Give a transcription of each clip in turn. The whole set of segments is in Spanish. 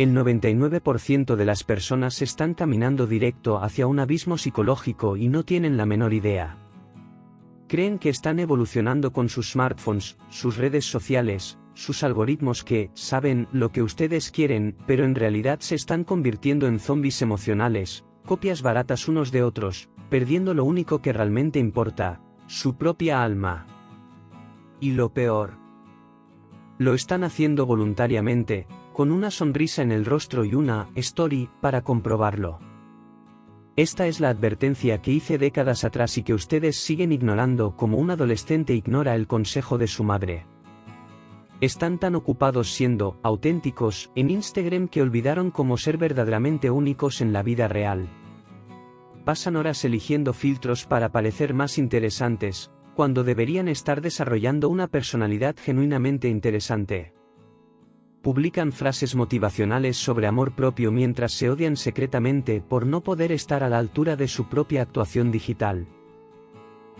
El 99% de las personas están caminando directo hacia un abismo psicológico y no tienen la menor idea. Creen que están evolucionando con sus smartphones, sus redes sociales, sus algoritmos que saben lo que ustedes quieren, pero en realidad se están convirtiendo en zombies emocionales, copias baratas unos de otros, perdiendo lo único que realmente importa, su propia alma. Y lo peor, lo están haciendo voluntariamente, con una sonrisa en el rostro y una story para comprobarlo. Esta es la advertencia que hice décadas atrás y que ustedes siguen ignorando como un adolescente ignora el consejo de su madre. Están tan ocupados siendo auténticos en Instagram que olvidaron cómo ser verdaderamente únicos en la vida real. Pasan horas eligiendo filtros para parecer más interesantes, cuando deberían estar desarrollando una personalidad genuinamente interesante. Publican frases motivacionales sobre amor propio mientras se odian secretamente por no poder estar a la altura de su propia actuación digital.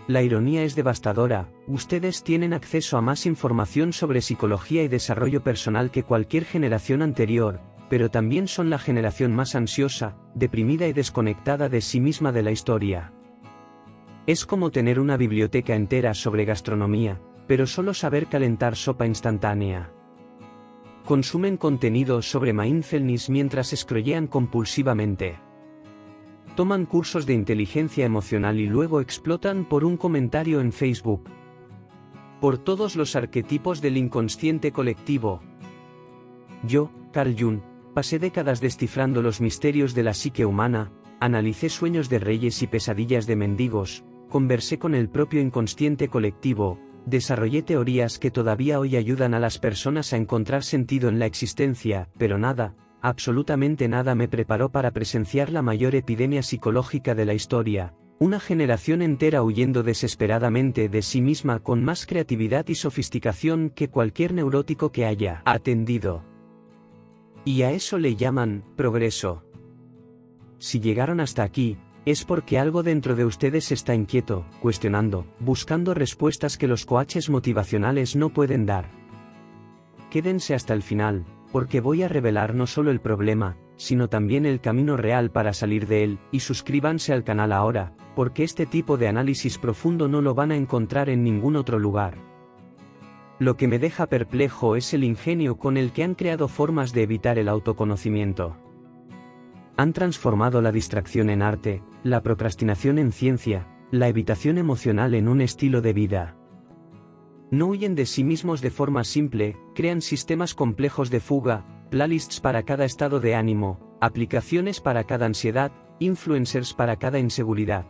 La ironía es devastadora, ustedes tienen acceso a más información sobre psicología y desarrollo personal que cualquier generación anterior, pero también son la generación más ansiosa, deprimida y desconectada de sí misma de la historia. Es como tener una biblioteca entera sobre gastronomía, pero solo saber calentar sopa instantánea. Consumen contenido sobre mindfulness mientras scrollean compulsivamente. Toman cursos de inteligencia emocional y luego explotan por un comentario en Facebook. Por todos los arquetipos del inconsciente colectivo. Yo, Carl Jung, pasé décadas descifrando los misterios de la psique humana, analicé sueños de reyes y pesadillas de mendigos, conversé con el propio inconsciente colectivo, desarrollé teorías que todavía hoy ayudan a las personas a encontrar sentido en la existencia, pero nada, absolutamente nada me preparó para presenciar la mayor epidemia psicológica de la historia, una generación entera huyendo desesperadamente de sí misma con más creatividad y sofisticación que cualquier neurótico que haya atendido. Y a eso le llaman progreso. Si llegaron hasta aquí, es porque algo dentro de ustedes está inquieto, cuestionando, buscando respuestas que los coaches motivacionales no pueden dar. Quédense hasta el final, porque voy a revelar no solo el problema, sino también el camino real para salir de él, y suscríbanse al canal ahora, porque este tipo de análisis profundo no lo van a encontrar en ningún otro lugar. Lo que me deja perplejo es el ingenio con el que han creado formas de evitar el autoconocimiento. Han transformado la distracción en arte, la procrastinación en ciencia, la evitación emocional en un estilo de vida. No huyen de sí mismos de forma simple, crean sistemas complejos de fuga, playlists para cada estado de ánimo, aplicaciones para cada ansiedad, influencers para cada inseguridad.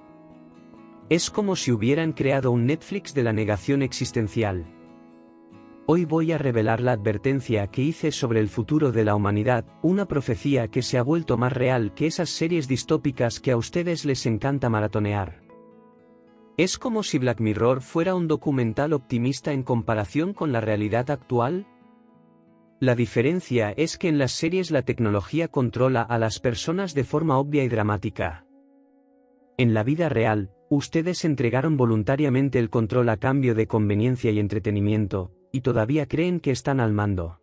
Es como si hubieran creado un Netflix de la negación existencial. Hoy voy a revelar la advertencia que hice sobre el futuro de la humanidad, una profecía que se ha vuelto más real que esas series distópicas que a ustedes les encanta maratonear. ¿Es como si Black Mirror fuera un documental optimista en comparación con la realidad actual? La diferencia es que en las series la tecnología controla a las personas de forma obvia y dramática. En la vida real, ustedes entregaron voluntariamente el control a cambio de conveniencia y entretenimiento, y todavía creen que están al mando.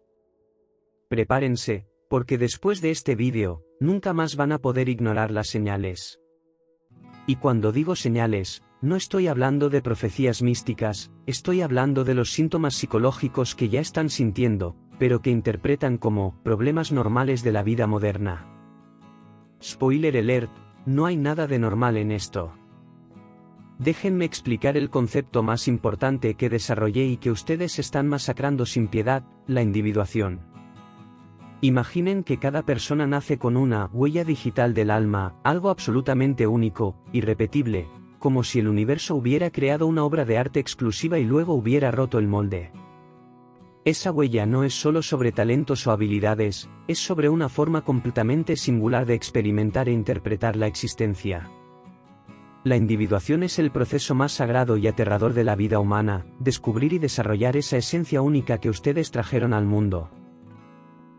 Prepárense, porque después de este vídeo, nunca más van a poder ignorar las señales. Y cuando digo señales, no estoy hablando de profecías místicas, estoy hablando de los síntomas psicológicos que ya están sintiendo, pero que interpretan como problemas normales de la vida moderna. Spoiler alert, no hay nada de normal en esto. Déjenme explicar el concepto más importante que desarrollé y que ustedes están masacrando sin piedad, la individuación. Imaginen que cada persona nace con una huella digital del alma, algo absolutamente único, irrepetible, como si el universo hubiera creado una obra de arte exclusiva y luego hubiera roto el molde. Esa huella no es solo sobre talentos o habilidades, es sobre una forma completamente singular de experimentar e interpretar la existencia. La individuación es el proceso más sagrado y aterrador de la vida humana, descubrir y desarrollar esa esencia única que ustedes trajeron al mundo.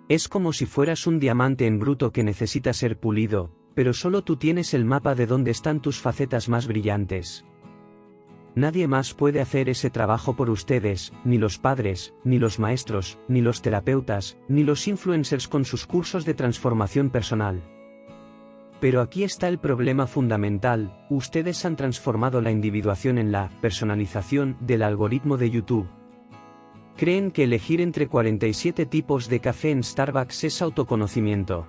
Es como si fueras un diamante en bruto que necesita ser pulido, pero solo tú tienes el mapa de dónde están tus facetas más brillantes. Nadie más puede hacer ese trabajo por ustedes, ni los padres, ni los maestros, ni los terapeutas, ni los influencers con sus cursos de transformación personal. Pero aquí está el problema fundamental: ustedes han transformado la individuación en la personalización del algoritmo de YouTube. Creen que elegir entre 47 tipos de café en Starbucks es autoconocimiento.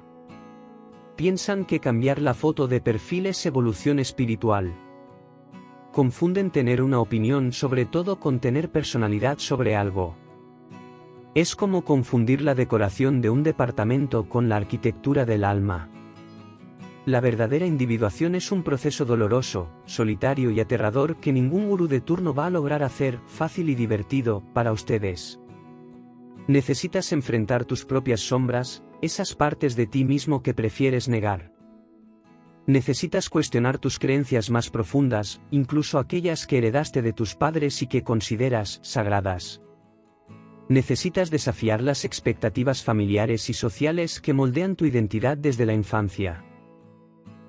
Piensan que cambiar la foto de perfil es evolución espiritual. Confunden tener una opinión sobre todo con tener personalidad sobre algo. Es como confundir la decoración de un departamento con la arquitectura del alma. La verdadera individuación es un proceso doloroso, solitario y aterrador que ningún gurú de turno va a lograr hacer fácil y divertido para ustedes. Necesitas enfrentar tus propias sombras, esas partes de ti mismo que prefieres negar. Necesitas cuestionar tus creencias más profundas, incluso aquellas que heredaste de tus padres y que consideras sagradas. Necesitas desafiar las expectativas familiares y sociales que moldean tu identidad desde la infancia.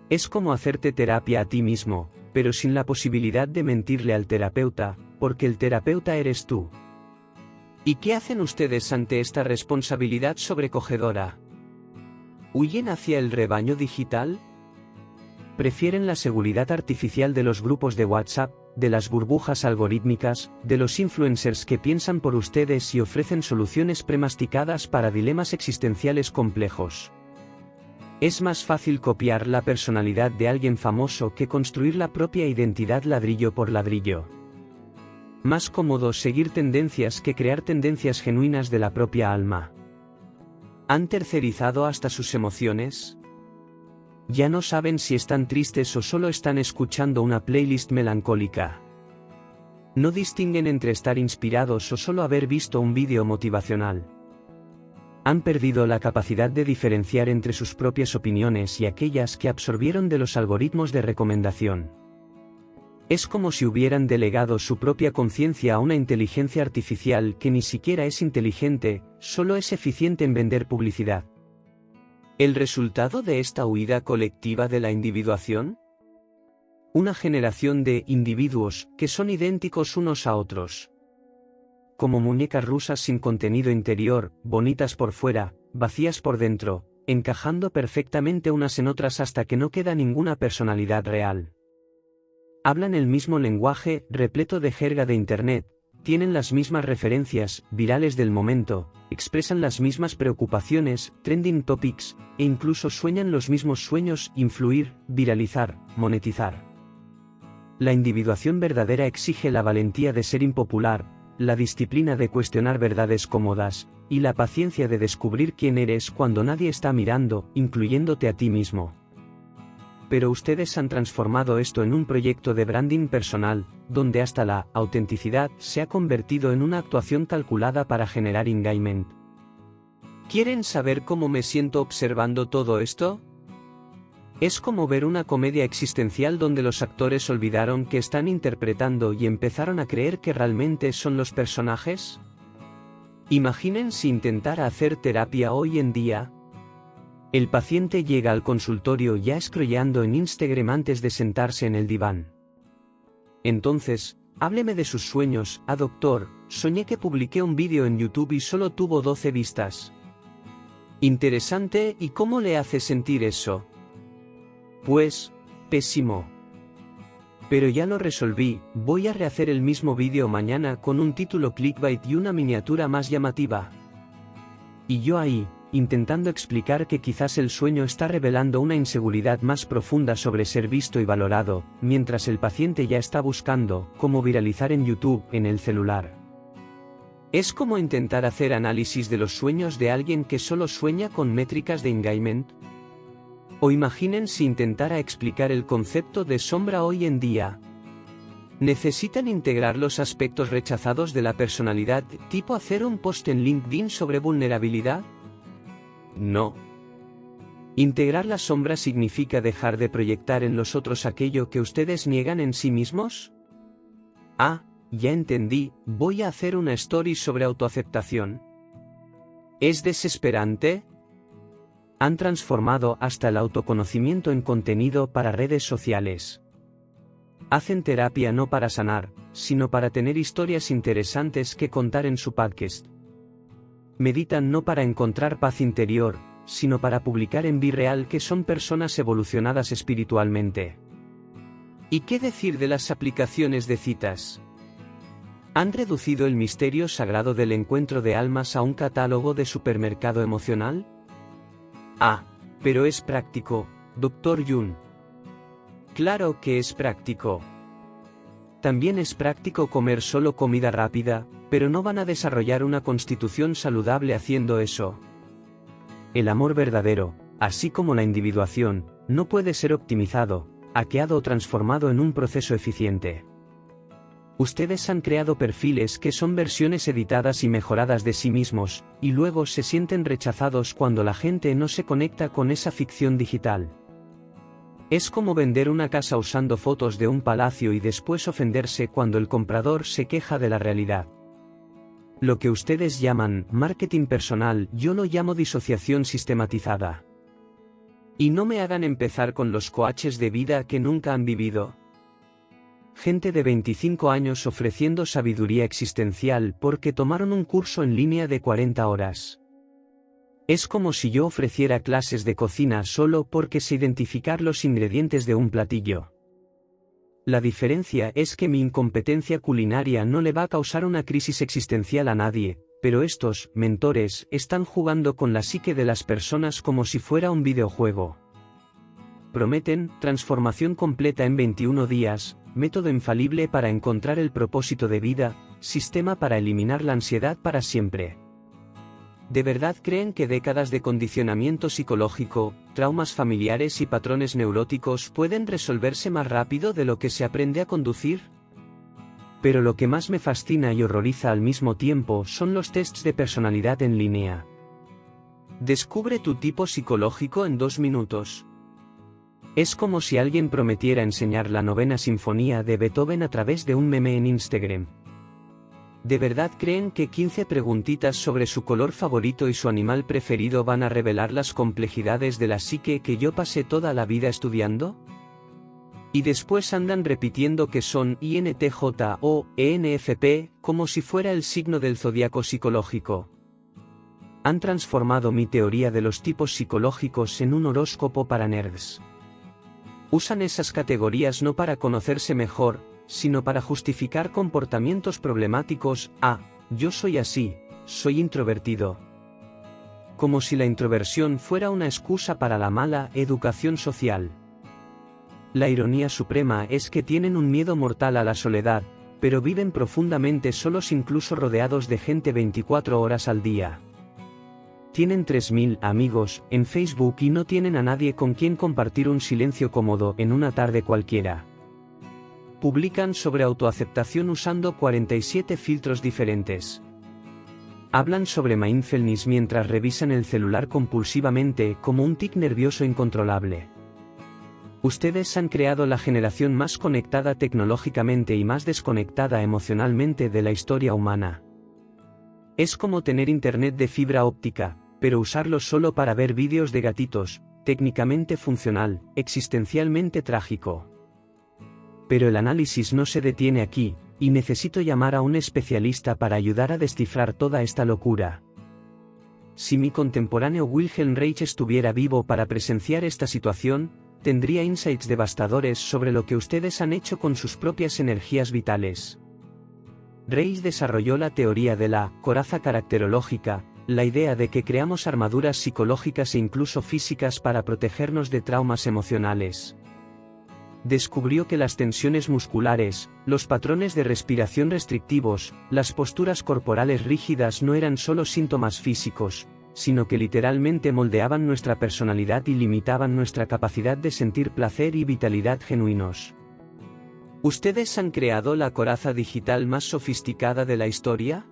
Es como hacerte terapia a ti mismo, pero sin la posibilidad de mentirle al terapeuta, porque el terapeuta eres tú. ¿Y qué hacen ustedes ante esta responsabilidad sobrecogedora? ¿Huyen hacia el rebaño digital? Prefieren la seguridad artificial de los grupos de WhatsApp, de las burbujas algorítmicas, de los influencers que piensan por ustedes y ofrecen soluciones premasticadas para dilemas existenciales complejos. Es más fácil copiar la personalidad de alguien famoso que construir la propia identidad ladrillo por ladrillo. Más cómodo seguir tendencias que crear tendencias genuinas de la propia alma. ¿Han tercerizado hasta sus emociones? Ya no saben si están tristes o solo están escuchando una playlist melancólica. No distinguen entre estar inspirados o solo haber visto un vídeo motivacional. Han perdido la capacidad de diferenciar entre sus propias opiniones y aquellas que absorbieron de los algoritmos de recomendación. Es como si hubieran delegado su propia conciencia a una inteligencia artificial que ni siquiera es inteligente, solo es eficiente en vender publicidad. ¿El resultado de esta huida colectiva de la individuación? Una generación de individuos que son idénticos unos a otros. Como muñecas rusas sin contenido interior, bonitas por fuera, vacías por dentro, encajando perfectamente unas en otras hasta que no queda ninguna personalidad real. Hablan el mismo lenguaje, repleto de jerga de Internet, tienen las mismas referencias virales del momento, expresan las mismas preocupaciones, trending topics, e incluso sueñan los mismos sueños: influir, viralizar, monetizar. La individuación verdadera exige la valentía de ser impopular, la disciplina de cuestionar verdades cómodas, y la paciencia de descubrir quién eres cuando nadie está mirando, incluyéndote a ti mismo. Pero ustedes han transformado esto en un proyecto de branding personal, donde hasta la autenticidad se ha convertido en una actuación calculada para generar engagement. ¿Quieren saber cómo me siento observando todo esto? Es como ver una comedia existencial donde los actores olvidaron que están interpretando y empezaron a creer que realmente son los personajes. Imaginen si intentara hacer terapia hoy en día. El paciente llega al consultorio ya scrolleando en Instagram antes de sentarse en el diván. Entonces, hábleme de sus sueños. Doctor, soñé que publiqué un vídeo en YouTube y solo tuvo 12 vistas. Interesante. ¿Y cómo le hace sentir eso? Pues, pésimo. Pero ya lo resolví, voy a rehacer el mismo vídeo mañana con un título clickbait y una miniatura más llamativa. Y yo ahí, intentando explicar que quizás el sueño está revelando una inseguridad más profunda sobre ser visto y valorado, mientras el paciente ya está buscando cómo viralizar en YouTube en el celular. Es como intentar hacer análisis de los sueños de alguien que solo sueña con métricas de engagement. O imaginen si intentara explicar el concepto de sombra hoy en día. ¿Necesitan integrar los aspectos rechazados de la personalidad, tipo hacer un post en LinkedIn sobre vulnerabilidad? No. ¿Integrar la sombra significa dejar de proyectar en los otros aquello que ustedes niegan en sí mismos? Ya entendí, voy a hacer una story sobre autoaceptación. ¿Es desesperante? Han transformado hasta el autoconocimiento en contenido para redes sociales. Hacen terapia no para sanar, sino para tener historias interesantes que contar en su podcast. Meditan no para encontrar paz interior, sino para publicar en VReal que son personas evolucionadas espiritualmente. ¿Y qué decir de las aplicaciones de citas? ¿Han reducido el misterio sagrado del encuentro de almas a un catálogo de supermercado emocional? Ah, pero es práctico, Dr. Jung. Claro que es práctico. También es práctico comer solo comida rápida, pero no van a desarrollar una constitución saludable haciendo eso. El amor verdadero, así como la individuación, no puede ser optimizado, hackeado o transformado en un proceso eficiente. Ustedes han creado perfiles que son versiones editadas y mejoradas de sí mismos, y luego se sienten rechazados cuando la gente no se conecta con esa ficción digital. Es como vender una casa usando fotos de un palacio y después ofenderse cuando el comprador se queja de la realidad. Lo que ustedes llaman marketing personal, yo lo llamo disociación sistematizada. Y no me hagan empezar con los coaches de vida que nunca han vivido. Gente de 25 años ofreciendo sabiduría existencial porque tomaron un curso en línea de 40 horas. Es como si yo ofreciera clases de cocina solo porque sé identificar los ingredientes de un platillo. La diferencia es que mi incompetencia culinaria no le va a causar una crisis existencial a nadie, pero estos mentores están jugando con la psique de las personas como si fuera un videojuego. Prometen transformación completa en 21 días, método infalible para encontrar el propósito de vida, sistema para eliminar la ansiedad para siempre. ¿De verdad creen que décadas de condicionamiento psicológico, traumas familiares y patrones neuróticos pueden resolverse más rápido de lo que se aprende a conducir? Pero lo que más me fascina y horroriza al mismo tiempo son los tests de personalidad en línea. Descubre tu tipo psicológico en 2 minutos. Es como si alguien prometiera enseñar la 9ª sinfonía de Beethoven a través de un meme en Instagram. ¿De verdad creen que 15 preguntitas sobre su color favorito y su animal preferido van a revelar las complejidades de la psique que yo pasé toda la vida estudiando? Y después andan repitiendo que son INTJ o ENFP, como si fuera el signo del zodiaco psicológico. Han transformado mi teoría de los tipos psicológicos en un horóscopo para nerds. Usan esas categorías no para conocerse mejor, sino para justificar comportamientos problemáticos. Yo soy así, soy introvertido. Como si la introversión fuera una excusa para la mala educación social. La ironía suprema es que tienen un miedo mortal a la soledad, pero viven profundamente solos incluso rodeados de gente 24 horas al día. Tienen 3000 amigos en Facebook y no tienen a nadie con quien compartir un silencio cómodo en una tarde cualquiera. Publican sobre autoaceptación usando 47 filtros diferentes. Hablan sobre mindfulness mientras revisan el celular compulsivamente como un tic nervioso incontrolable. Ustedes han creado la generación más conectada tecnológicamente y más desconectada emocionalmente de la historia humana. Es como tener internet de fibra óptica, pero usarlo solo para ver vídeos de gatitos, técnicamente funcional, existencialmente trágico. Pero el análisis no se detiene aquí, y necesito llamar a un especialista para ayudar a descifrar toda esta locura. Si mi contemporáneo Wilhelm Reich estuviera vivo para presenciar esta situación, tendría insights devastadores sobre lo que ustedes han hecho con sus propias energías vitales. Reich desarrolló la teoría de la coraza caracterológica, la idea de que creamos armaduras psicológicas e incluso físicas para protegernos de traumas emocionales. Descubrió que las tensiones musculares, los patrones de respiración restrictivos, las posturas corporales rígidas no eran solo síntomas físicos, sino que literalmente moldeaban nuestra personalidad y limitaban nuestra capacidad de sentir placer y vitalidad genuinos. ¿Ustedes han creado la coraza digital más sofisticada de la historia?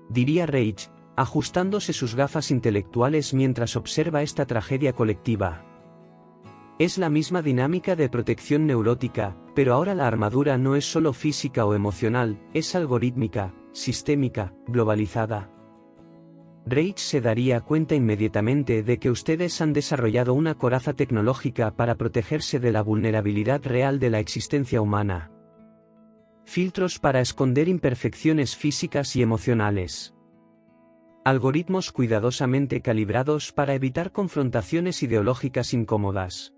Diría Reich, ajustándose sus gafas intelectuales mientras observa esta tragedia colectiva. Es la misma dinámica de protección neurótica, pero ahora la armadura no es solo física o emocional, es algorítmica, sistémica, globalizada. Reich se daría cuenta inmediatamente de que ustedes han desarrollado una coraza tecnológica para protegerse de la vulnerabilidad real de la existencia humana. Filtros para esconder imperfecciones físicas y emocionales. Algoritmos cuidadosamente calibrados para evitar confrontaciones ideológicas incómodas.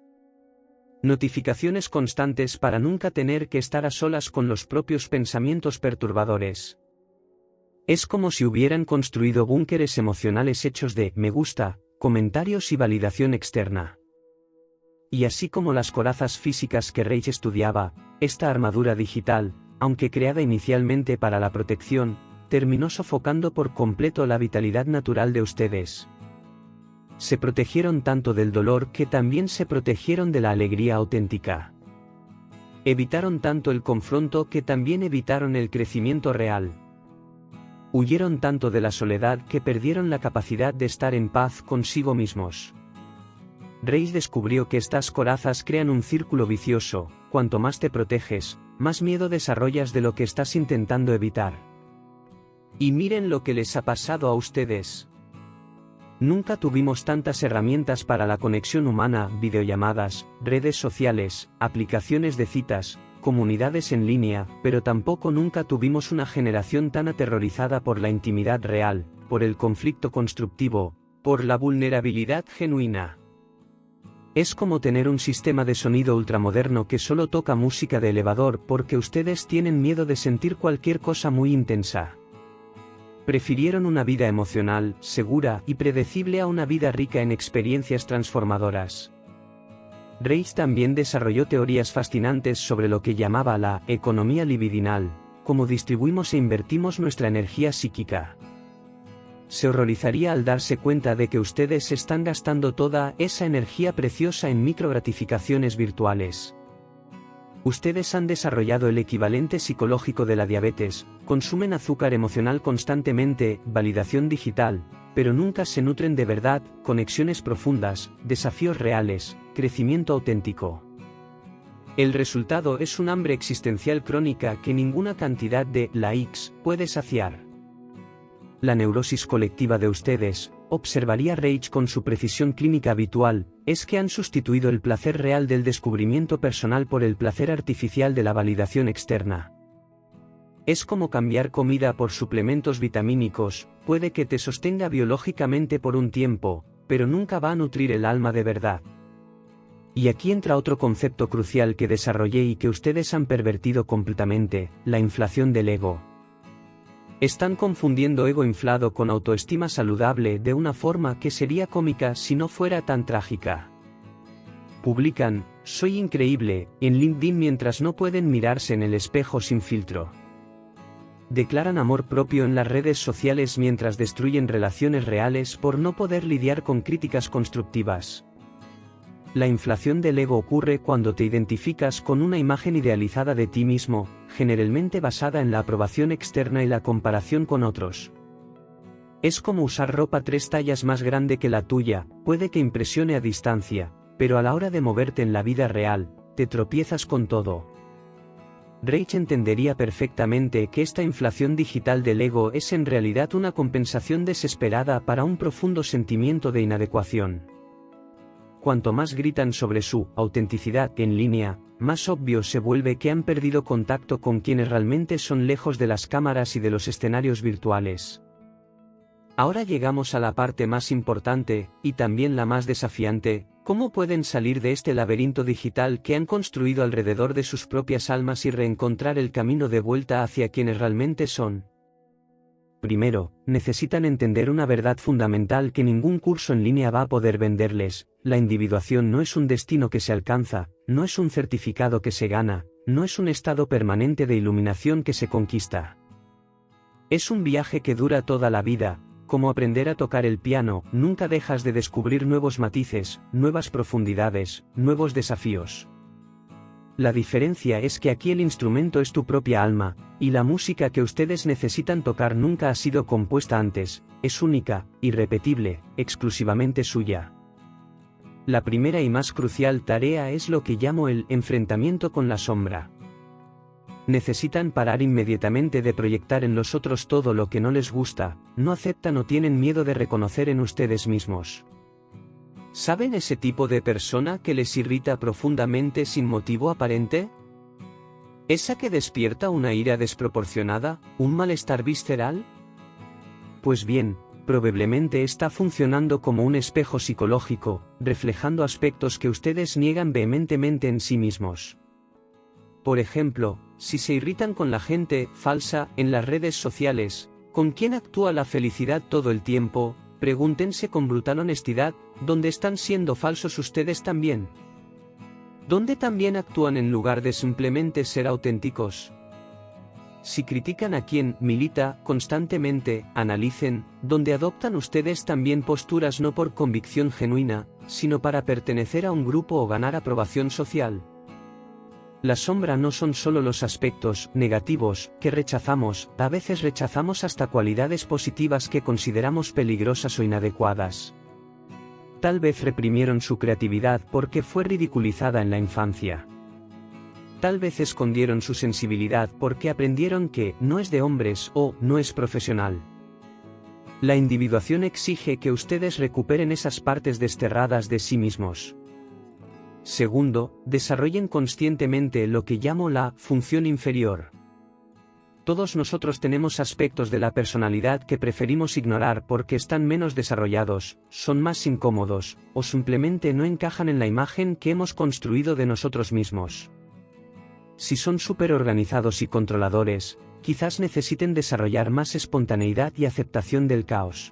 Notificaciones constantes para nunca tener que estar a solas con los propios pensamientos perturbadores. Es como si hubieran construido búnkeres emocionales hechos de me gusta, comentarios y validación externa. Y así como las corazas físicas que Reich estudiaba, esta armadura digital, aunque creada inicialmente para la protección, terminó sofocando por completo la vitalidad natural de ustedes. Se protegieron tanto del dolor que también se protegieron de la alegría auténtica. Evitaron tanto el confronto que también evitaron el crecimiento real. Huyeron tanto de la soledad que perdieron la capacidad de estar en paz consigo mismos. Reich descubrió que estas corazas crean un círculo vicioso: cuanto más te proteges, más miedo desarrollas de lo que estás intentando evitar. Y miren lo que les ha pasado a ustedes. Nunca tuvimos tantas herramientas para la conexión humana: videollamadas, redes sociales, aplicaciones de citas, comunidades en línea, pero tampoco nunca tuvimos una generación tan aterrorizada por la intimidad real, por el conflicto constructivo, por la vulnerabilidad genuina. Es como tener un sistema de sonido ultramoderno que solo toca música de elevador porque ustedes tienen miedo de sentir cualquier cosa muy intensa. Prefirieron una vida emocional, segura y predecible a una vida rica en experiencias transformadoras. Reich también desarrolló teorías fascinantes sobre lo que llamaba la economía libidinal, cómo distribuimos e invertimos nuestra energía psíquica. Se horrorizaría al darse cuenta de que ustedes están gastando toda esa energía preciosa en microgratificaciones virtuales. Ustedes han desarrollado el equivalente psicológico de la diabetes, consumen azúcar emocional constantemente, validación digital, pero nunca se nutren de verdad, conexiones profundas, desafíos reales, crecimiento auténtico. El resultado es un hambre existencial crónica que ninguna cantidad de likes puede saciar. La neurosis colectiva de ustedes, observaría Reich con su precisión clínica habitual, es que han sustituido el placer real del descubrimiento personal por el placer artificial de la validación externa. Es como cambiar comida por suplementos vitamínicos: puede que te sostenga biológicamente por un tiempo, pero nunca va a nutrir el alma de verdad. Y aquí entra otro concepto crucial que desarrollé y que ustedes han pervertido completamente: la inflación del ego. Están confundiendo ego inflado con autoestima saludable de una forma que sería cómica si no fuera tan trágica. Publican "soy increíble" en LinkedIn mientras no pueden mirarse en el espejo sin filtro. Declaran amor propio en las redes sociales mientras destruyen relaciones reales por no poder lidiar con críticas constructivas. La inflación del ego ocurre cuando te identificas con una imagen idealizada de ti mismo, generalmente basada en la aprobación externa y la comparación con otros. Es como usar ropa 3 tallas más grande que la tuya: puede que impresione a distancia, pero a la hora de moverte en la vida real, te tropiezas con todo. Reich entendería perfectamente que esta inflación digital del ego es en realidad una compensación desesperada para un profundo sentimiento de inadecuación. Cuanto más gritan sobre su autenticidad en línea, más obvio se vuelve que han perdido contacto con quienes realmente son lejos de las cámaras y de los escenarios virtuales. Ahora llegamos a la parte más importante, y también la más desafiante: ¿cómo pueden salir de este laberinto digital que han construido alrededor de sus propias almas y reencontrar el camino de vuelta hacia quienes realmente son? Primero, necesitan entender una verdad fundamental que ningún curso en línea va a poder venderles: la individuación no es un destino que se alcanza, no es un certificado que se gana, no es un estado permanente de iluminación que se conquista. Es un viaje que dura toda la vida. Como aprender a tocar el piano, nunca dejas de descubrir nuevos matices, nuevas profundidades, nuevos desafíos. La diferencia es que aquí el instrumento es tu propia alma, y la música que ustedes necesitan tocar nunca ha sido compuesta antes, es única, irrepetible, exclusivamente suya. La primera y más crucial tarea es lo que llamo el enfrentamiento con la sombra. Necesitan parar inmediatamente de proyectar en los otros todo lo que no les gusta, no aceptan o tienen miedo de reconocer en ustedes mismos. ¿Saben ese tipo de persona que les irrita profundamente sin motivo aparente? ¿Esa que despierta una ira desproporcionada, un malestar visceral? Pues bien, probablemente está funcionando como un espejo psicológico, reflejando aspectos que ustedes niegan vehementemente en sí mismos. Por ejemplo, si se irritan con la gente falsa en las redes sociales, ¿con quién actúa la felicidad todo el tiempo? Pregúntense con brutal honestidad, ¿dónde están siendo falsos ustedes también? ¿Dónde también actúan en lugar de simplemente ser auténticos? Si critican a quien milita constantemente, analicen, ¿dónde adoptan ustedes también posturas no por convicción genuina, sino para pertenecer a un grupo o ganar aprobación social? La sombra no son solo los aspectos negativos que rechazamos, a veces rechazamos hasta cualidades positivas que consideramos peligrosas o inadecuadas. Tal vez reprimieron su creatividad porque fue ridiculizada en la infancia. Tal vez escondieron su sensibilidad porque aprendieron que no es de hombres o no es profesional. La individuación exige que ustedes recuperen esas partes desterradas de sí mismos. Segundo, desarrollen conscientemente lo que llamo la función inferior. Todos nosotros tenemos aspectos de la personalidad que preferimos ignorar porque están menos desarrollados, son más incómodos, o simplemente no encajan en la imagen que hemos construido de nosotros mismos. Si son superorganizados y controladores, quizás necesiten desarrollar más espontaneidad y aceptación del caos.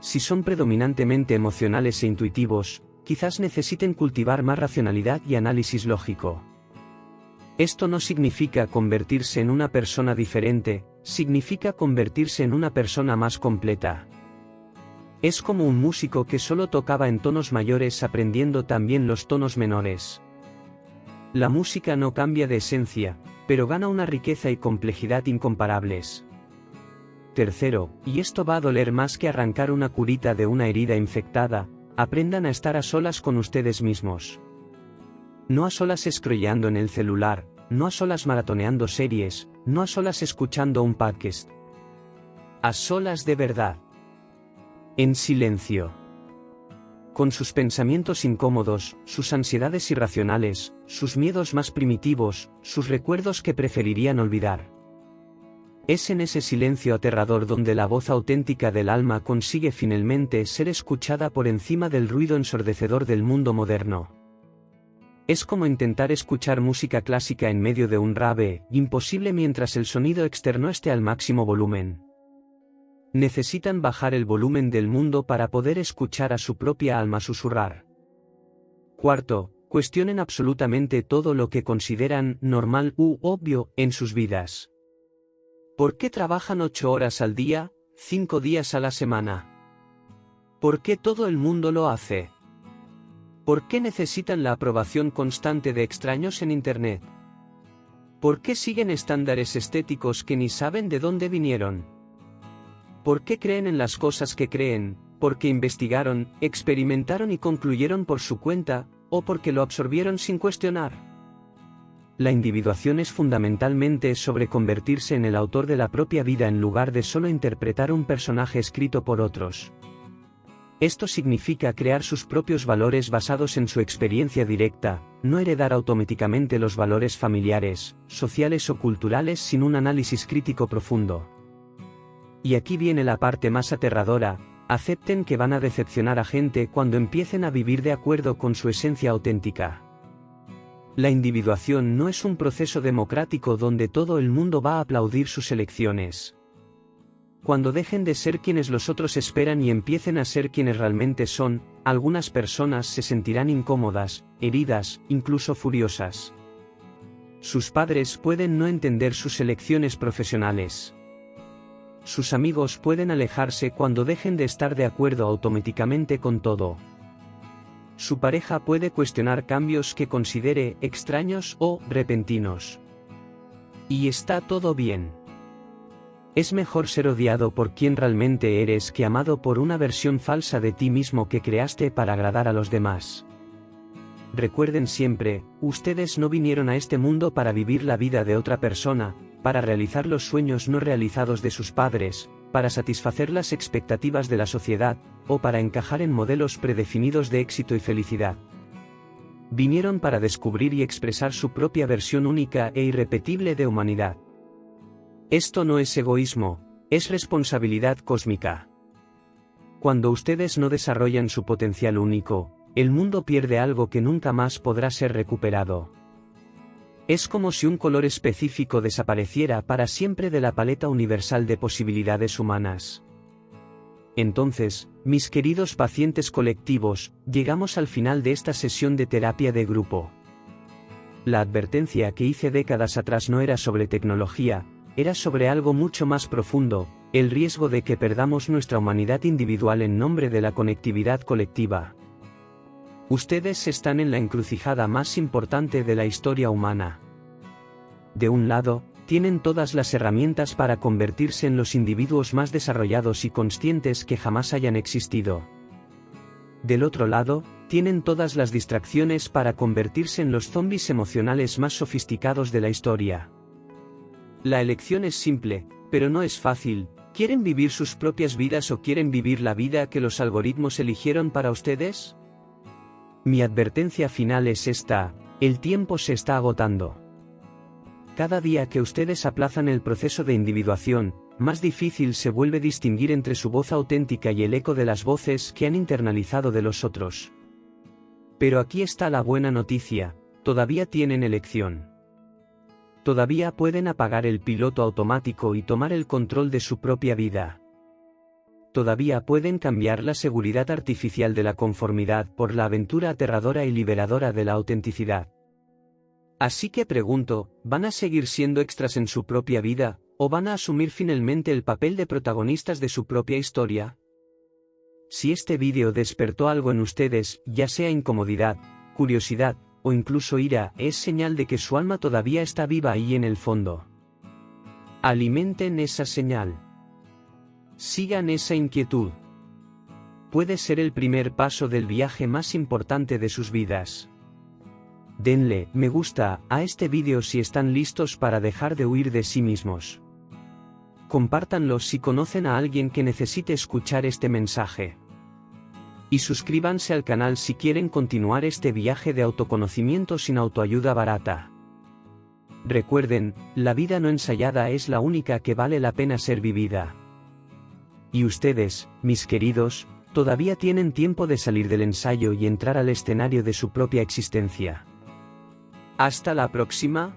Si son predominantemente emocionales e intuitivos, quizás necesiten cultivar más racionalidad y análisis lógico. Esto no significa convertirse en una persona diferente, significa convertirse en una persona más completa. Es como un músico que solo tocaba en tonos mayores aprendiendo también los tonos menores. La música no cambia de esencia, pero gana una riqueza y complejidad incomparables. Tercero, y esto va a doler más que arrancar una curita de una herida infectada, aprendan a estar a solas con ustedes mismos. No a solas scrolleando en el celular, no a solas maratoneando series, no a solas escuchando un podcast. A solas de verdad. En silencio. Con sus pensamientos incómodos, sus ansiedades irracionales, sus miedos más primitivos, sus recuerdos que preferirían olvidar. Es en ese silencio aterrador donde la voz auténtica del alma consigue finalmente ser escuchada por encima del ruido ensordecedor del mundo moderno. Es como intentar escuchar música clásica en medio de un rave, imposible mientras el sonido externo esté al máximo volumen. Necesitan bajar el volumen del mundo para poder escuchar a su propia alma susurrar. Cuarto, cuestionen absolutamente todo lo que consideran normal u obvio en sus vidas. ¿Por qué trabajan 8 horas al día, 5 días a la semana? ¿Por qué todo el mundo lo hace? ¿Por qué necesitan la aprobación constante de extraños en Internet? ¿Por qué siguen estándares estéticos que ni saben de dónde vinieron? ¿Por qué creen en las cosas que creen? ¿Porque investigaron, experimentaron y concluyeron por su cuenta, o porque lo absorbieron sin cuestionar? La individuación es fundamentalmente sobre convertirse en el autor de la propia vida en lugar de solo interpretar un personaje escrito por otros. Esto significa crear sus propios valores basados en su experiencia directa, no heredar automáticamente los valores familiares, sociales o culturales sin un análisis crítico profundo. Y aquí viene la parte más aterradora: acepten que van a decepcionar a gente cuando empiecen a vivir de acuerdo con su esencia auténtica. La individuación no es un proceso democrático donde todo el mundo va a aplaudir sus elecciones. Cuando dejen de ser quienes los otros esperan y empiecen a ser quienes realmente son, algunas personas se sentirán incómodas, heridas, incluso furiosas. Sus padres pueden no entender sus elecciones profesionales. Sus amigos pueden alejarse cuando dejen de estar de acuerdo automáticamente con todo. Su pareja puede cuestionar cambios que considere extraños o repentinos. Y está todo bien. Es mejor ser odiado por quien realmente eres que amado por una versión falsa de ti mismo que creaste para agradar a los demás. Recuerden siempre, ustedes no vinieron a este mundo para vivir la vida de otra persona, para realizar los sueños no realizados de sus padres, para satisfacer las expectativas de la sociedad, o para encajar en modelos predefinidos de éxito y felicidad. Vinieron para descubrir y expresar su propia versión única e irrepetible de humanidad. Esto no es egoísmo, es responsabilidad cósmica. Cuando ustedes no desarrollan su potencial único, el mundo pierde algo que nunca más podrá ser recuperado. Es como si un color específico desapareciera para siempre de la paleta universal de posibilidades humanas. Entonces, mis queridos pacientes colectivos, llegamos al final de esta sesión de terapia de grupo. La advertencia que hice décadas atrás no era sobre tecnología, era sobre algo mucho más profundo, el riesgo de que perdamos nuestra humanidad individual en nombre de la conectividad colectiva. Ustedes están en la encrucijada más importante de la historia humana. De un lado, tienen todas las herramientas para convertirse en los individuos más desarrollados y conscientes que jamás hayan existido. Del otro lado, tienen todas las distracciones para convertirse en los zombies emocionales más sofisticados de la historia. La elección es simple, pero no es fácil. ¿Quieren vivir sus propias vidas o quieren vivir la vida que los algoritmos eligieron para ustedes? Mi advertencia final es esta: el tiempo se está agotando. Cada día que ustedes aplazan el proceso de individuación, más difícil se vuelve distinguir entre su voz auténtica y el eco de las voces que han internalizado de los otros. Pero aquí está la buena noticia: todavía tienen elección. Todavía pueden apagar el piloto automático y tomar el control de su propia vida. Todavía pueden cambiar la seguridad artificial de la conformidad por la aventura aterradora y liberadora de la autenticidad. Así que pregunto, ¿van a seguir siendo extras en su propia vida, o van a asumir finalmente el papel de protagonistas de su propia historia? Si este vídeo despertó algo en ustedes, ya sea incomodidad, curiosidad, o incluso ira, es señal de que su alma todavía está viva ahí en el fondo. Alimenten esa señal. Sigan esa inquietud. Puede ser el primer paso del viaje más importante de sus vidas. Denle me gusta a este vídeo si están listos para dejar de huir de sí mismos. Compártanlo si conocen a alguien que necesite escuchar este mensaje. Y suscríbanse al canal si quieren continuar este viaje de autoconocimiento sin autoayuda barata. Recuerden, la vida no ensayada es la única que vale la pena ser vivida. Y ustedes, mis queridos, todavía tienen tiempo de salir del ensayo y entrar al escenario de su propia existencia. Hasta la próxima.